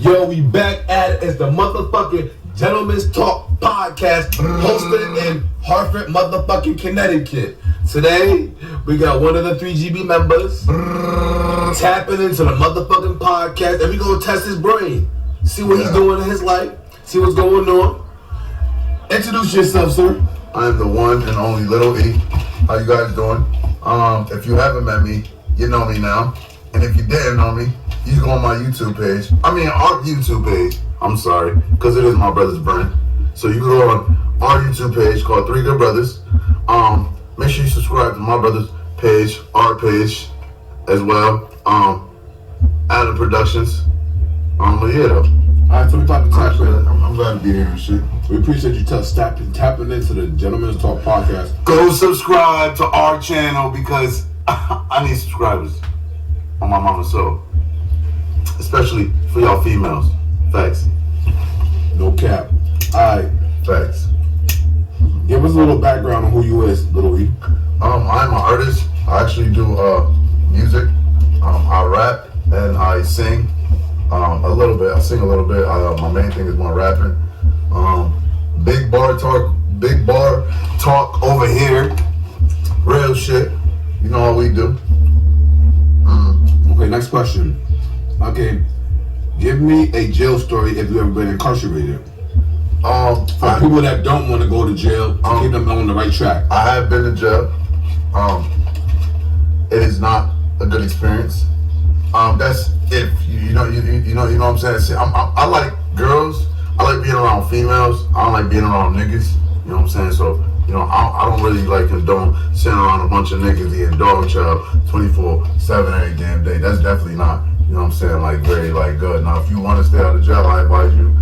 Yo, we back at it. It's the motherfucking Gentleman's Talk podcast hosted in Hartford, motherfucking Connecticut. Today, we got one of the 3GB members tapping into the motherfucking podcast, and we gonna test his brain, see what he's doing in his life, see what's going on. Introduce yourself, sir. I'm the one and only Little E. How you guys doing? If you haven't met me, you know me now. And if you didn't know me, you can go on my YouTube page. I mean, our YouTube page. I'm sorry, because it is my brother's brand. So you can go on our YouTube page called Three Good Brothers. Make sure you subscribe to my brother's page, our page, as well. Adam Productions. But yeah, though. Alright, so we about to tap in. I'm glad to be here and shit. We appreciate you tapping into the Gentleman's Talk podcast. Go subscribe to our channel because I need subscribers on my mama's soul. Especially for y'all females. Facts. No cap. Alright. Facts. Give us a little background on who you is, Little E. I'm an artist. I actually do music. I rap and I sing a little bit. I sing a little bit. My main thing is my rapping. Big bar talk over here. Real shit. You know how we do. Okay, next question. Okay, give me a jail story if you've ever been incarcerated. For people that don't want to go to jail, to keep them on the right track. I have been to jail. It is not a good experience. That's if you know what I'm saying. See, I like girls. I like being around females. I don't like being around niggas. You know what I'm saying? So I don't really like condone sitting around a bunch of niggas eating dog chow 24/7 every damn day. That's definitely not. You know what I'm saying? Like very good. Now, if you want to stay out of jail, I advise you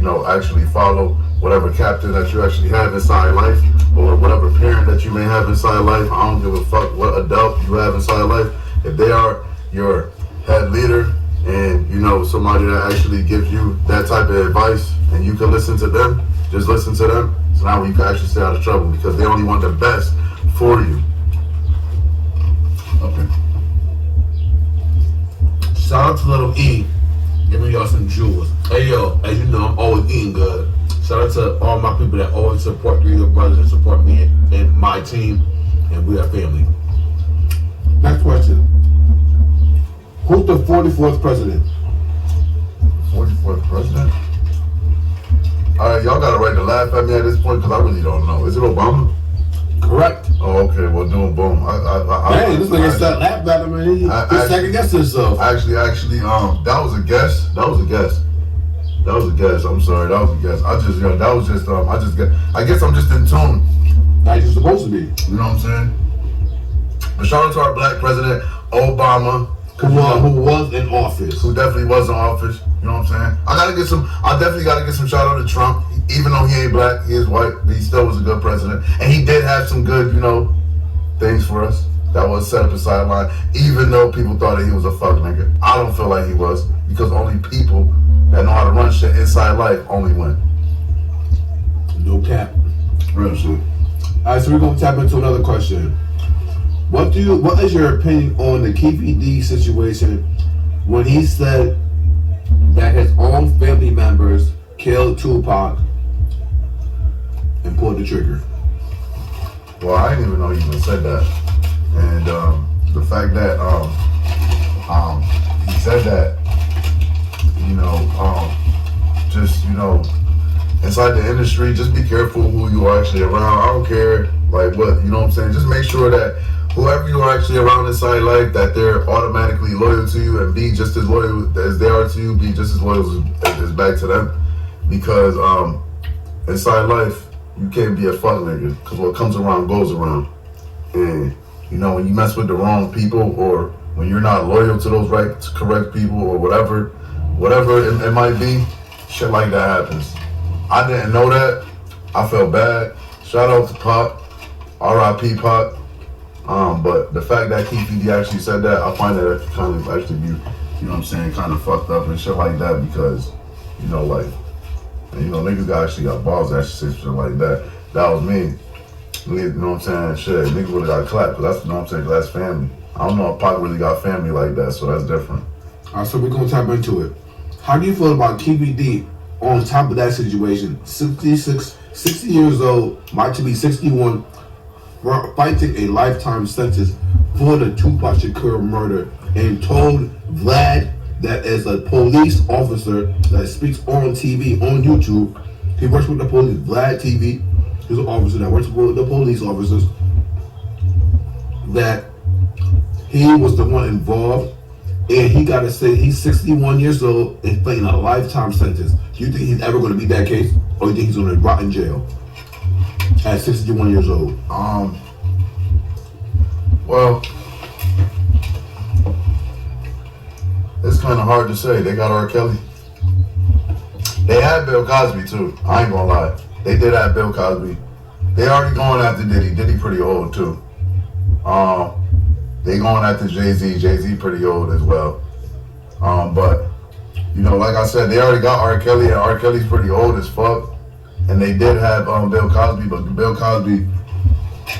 to actually follow whatever captain that you actually have inside life, or whatever parent that you may have inside life. I don't give a fuck what adult you have inside life. If they are your head leader and somebody that actually gives you that type of advice and you can listen to them, just listen to them. So now you can actually stay out of trouble because they only want the best for you. Okay. Shout out to Little E, giving y'all some jewels. Hey yo, as you know, I'm always eating good. Shout out to all my people that always support Three Good Brothers and support me and my team, and we are family. Next question. Who's the 44th president? 44th president? Alright, y'all gotta write to laugh at me at this point because I really don't know. Is it Obama? Correct. Oh, okay. Well, doing boom. Hey, this nigga start laughing at him, man. He second guessed himself. Actually, that was a guess. That was a guess. I'm sorry. That was a guess. I guess I'm just in tune. Like you're supposed to be. You know what I'm saying? But shout out to our black president, Obama. Who was in office. Who definitely was in office. You know what I'm saying? I definitely gotta get some shout out to Trump. Even though he ain't black, he is white, but he still was a good president. And he did have some good, things for us. That was set up a sideline. Even though people thought that he was a fuck nigga. I don't feel like he was. Because only people that know how to run shit inside life only win. No cap. Real shit. Alright, so we're gonna tap into another question. What is your opinion on the Keefe D situation when he said that his own family members killed Tupac and pulled the trigger? Well, I didn't even know you even said that. And the fact that he said that, inside the industry, just be careful who you are actually around. I don't care what, you know what I'm saying? Just make sure that whoever you are actually around inside life, that they're automatically loyal to you, and be just as loyal as they are to you, be just as loyal as back to them. Because inside life, you can't be a fuck nigga, because what comes around goes around. And when you mess with the wrong people, or when you're not loyal to those correct people, or whatever it might be, shit like that happens. I didn't know that. I felt bad. Shout out to Pop, R.I.P. Pop. But the fact that Keefe D actually said that, I find that kind of actually be, kind of fucked up and shit like that, because, niggas actually got balls to actually say shit like that. That was me. You know what I'm saying? Shit, niggas would've got clapped, but that's family. I don't know if Pac really got family like that, so that's different. Alright, so we're gonna tap into it. How do you feel about KBD on top of that situation? 60 years old, might to be 61, fighting a lifetime sentence for the Tupac Shakur murder, and told Vlad that as a police officer that speaks on TV, on YouTube, he works with the police. Vlad TV is an officer that works with the police officers, that he was the one involved, and he got to say he's 61 years old and facing a lifetime sentence. Do you think he's ever going to beat that case, or do you think he's going to rot in jail at 61 years old? Well, it's kind of hard to say. They got R. Kelly. They had Bill Cosby too. I ain't gonna lie. They did have Bill Cosby. They already going after Diddy. Diddy pretty old too. They going after Jay-Z. Jay-Z pretty old as well. But you know, like I said, they already got R. Kelly, and R. Kelly's pretty old as fuck. And they did have Bill Cosby, but Bill Cosby,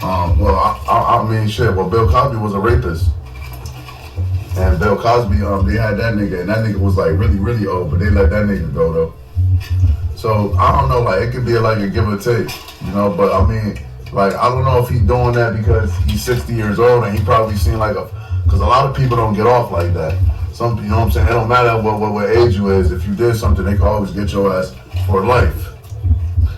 I mean shit. Well, Bill Cosby was a rapist. And Bill Cosby, they had that nigga, and that nigga was like really, really old, but they let that nigga go though. So I don't know, like it could be like a give or take, you know. But I mean, like I don't know if he's doing that because he's 60 years old and he probably seen like because a lot of people don't get off like that. Some, you know what I'm saying? It don't matter what age you is. If you did something, they can always get your ass for life.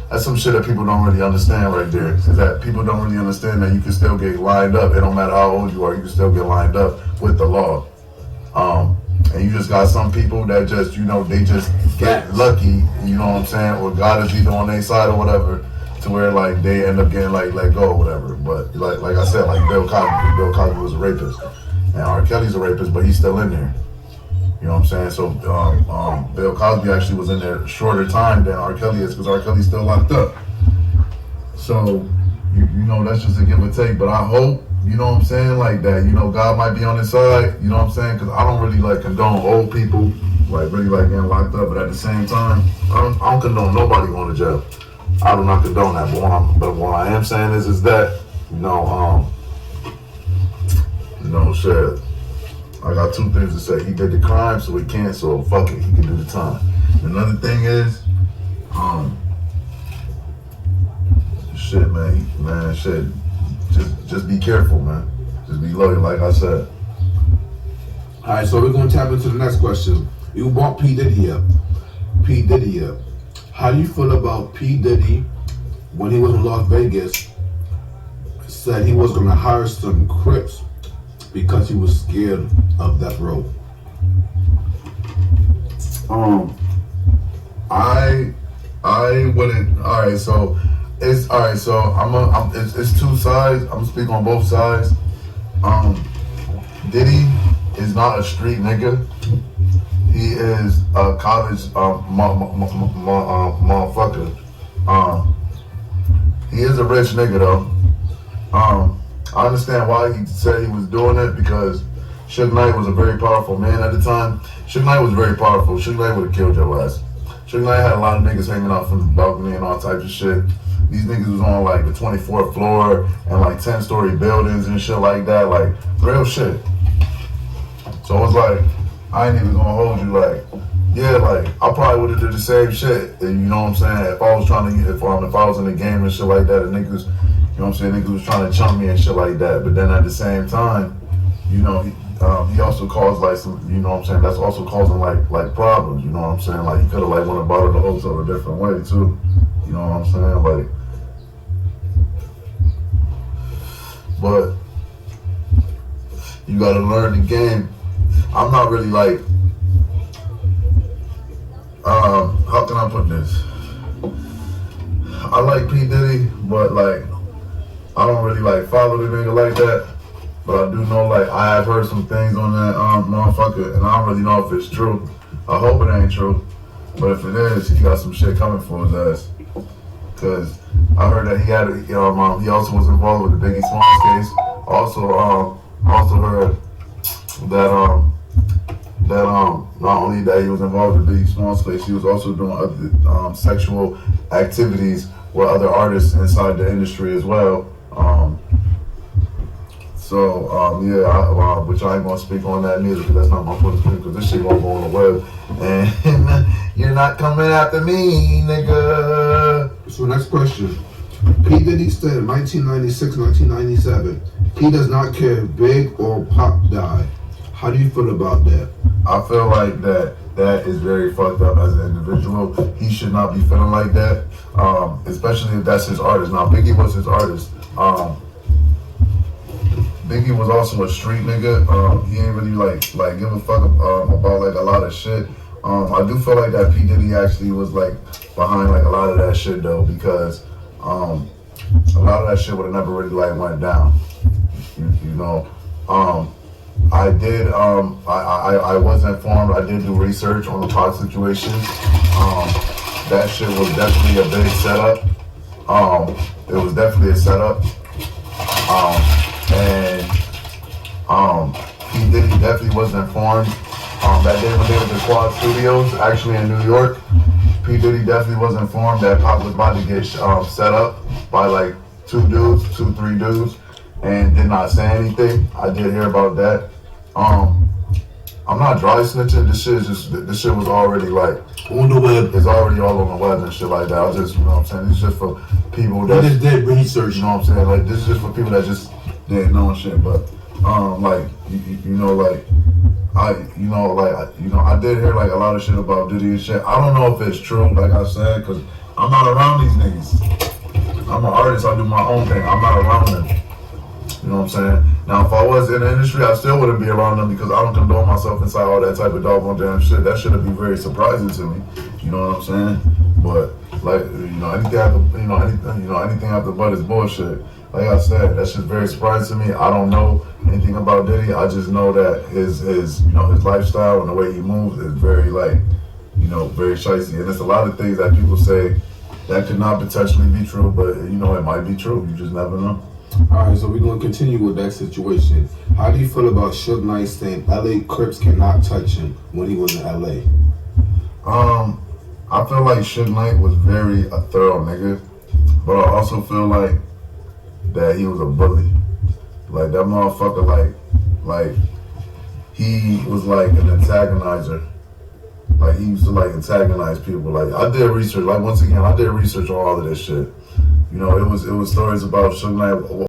That's some shit that people don't really understand right there. Is that people don't really understand that you can still get lined up. It don't matter how old you are, you can still get lined up with the law. And you just got some people that just, you know, they just get lucky, you know what I'm saying? Or God is either on their side or whatever, to where like they end up getting like let go or whatever. But like I said, like Bill Cosby was a rapist. And R. Kelly's a rapist, but he's still in there. You know what I'm saying? So Bill Cosby actually was in there a shorter time than R. Kelly is, because R. Kelly's still locked up. So, you know, that's just a give or take. But I hope, you know what I'm saying, like that, you know, God might be on his side, you know what I'm saying? Because I don't really like condone old people, like really like getting locked up. But at the same time, I don't condone nobody going to jail. I do not condone that. But what I am saying is that, you know, shit. I got two things to say. He did the crime, so he can't, so fuck it, he can do the time. Another thing is, shit, man, shit. Just be careful, man. Just be loyal, like I said. All right, so we're gonna tap into the next question. You brought P. Diddy up. How do you feel about P. Diddy when he was in Las Vegas? Said he was gonna hire some Crips because he was scared of death row. I wouldn't. All right, so it's all right. So it's two sides. I'm speaking on both sides. Diddy is not a street nigga. He is a college motherfucker. He is a rich nigga though. I understand why he said he was doing it, because Suge Knight was a very powerful man at the time. Suge Knight was very powerful. Suge Knight would have killed your ass. Suge Knight had a lot of niggas hanging out from the balcony and all types of shit. These niggas was on like the 24th floor and like 10-story buildings and shit like that, like real shit. So it's like, I ain't even gonna hold you, like, yeah, like I probably would have did the same shit. You know what I'm saying? If I was trying to, if I was in the game and shit like that, and niggas, you know what I'm saying, niggas was trying to chump me and shit like that. But then at the same time, you know, he also caused like some, you know what I'm saying, that's also causing like problems, you know what I'm saying? Like he could have like went about the hotel a different way too. You know what I'm saying? Like, but you gotta learn the game. I'm not really like, how can I put this? I like P. Diddy, but like, I don't really like follow the nigga like that. But I do know, like, I have heard some things on that motherfucker, and I don't really know if it's true. I hope it ain't true. But if it is, he got some shit coming for his ass. Cause I heard that he also was involved with the Biggie Smalls case. Also heard that not only that he was involved with the Biggie Smalls case, he was also doing other sexual activities with other artists inside the industry as well. So, which I ain't gonna speak on that neither, because that's not my point of view, because this shit gonna go on the web, and you're not coming after me, nigga. So next question. P. Diddy said in 1996, 1997, he does not care if Big or Pop die. How do you feel about that? I feel like that is very fucked up as an individual. He should not be feeling like that, especially if that's his artist. Now, Biggie was his artist. Biggie was also a street nigga. He ain't really like give a fuck about like a lot of shit. I do feel like that P. Diddy actually was like behind like a lot of that shit though, because a lot of that shit would have never really like went down. You know. I did. I was informed. I did do research on the Pac situation. That shit was definitely a big setup. It was definitely a setup. P. Diddy definitely was informed. That day when they was at Quad Studios, actually in New York, P. Diddy definitely was informed that Pac was about to get set up by like three dudes, and did not say anything. I did hear about that. I'm not dry snitching. This shit was already like On the web. it's already all on the web and shit like that. I just, you know what I'm saying? It's just for people They that just did research. you know what I'm saying? Like, this is just for people that just didn't know and shit. But, like, I did hear like a lot of shit about Diddy and shit. I don't know if it's true, like I said, because I'm not around these niggas. I'm an artist. I do my own thing. I'm not around them. You know what I'm saying? Now, if I was in the industry, I still wouldn't be around them because I don't condone myself inside all that type of doggone damn shit. That shit would be very surprising to me. You know what I'm saying? But like, anything after Bud is bullshit. Like I said, that shit's very surprising to me. I don't know anything about Diddy. I just know that his lifestyle and the way he moves is very very shicey. And there's a lot of things that people say that could not potentially be true, but it might be true. You just never know. Alright, so we're going to continue with that situation. How do you feel about Suge Knight saying LA Crips cannot touch him when he was in LA? I feel like Suge Knight was very a thorough nigga, but I also feel like that he was a bully. Like, that motherfucker, like he was like an antagonizer. Like, he used to like antagonize people. Like, I did research. Like, once again, I did research on all of this shit. It was stories about Suge Knight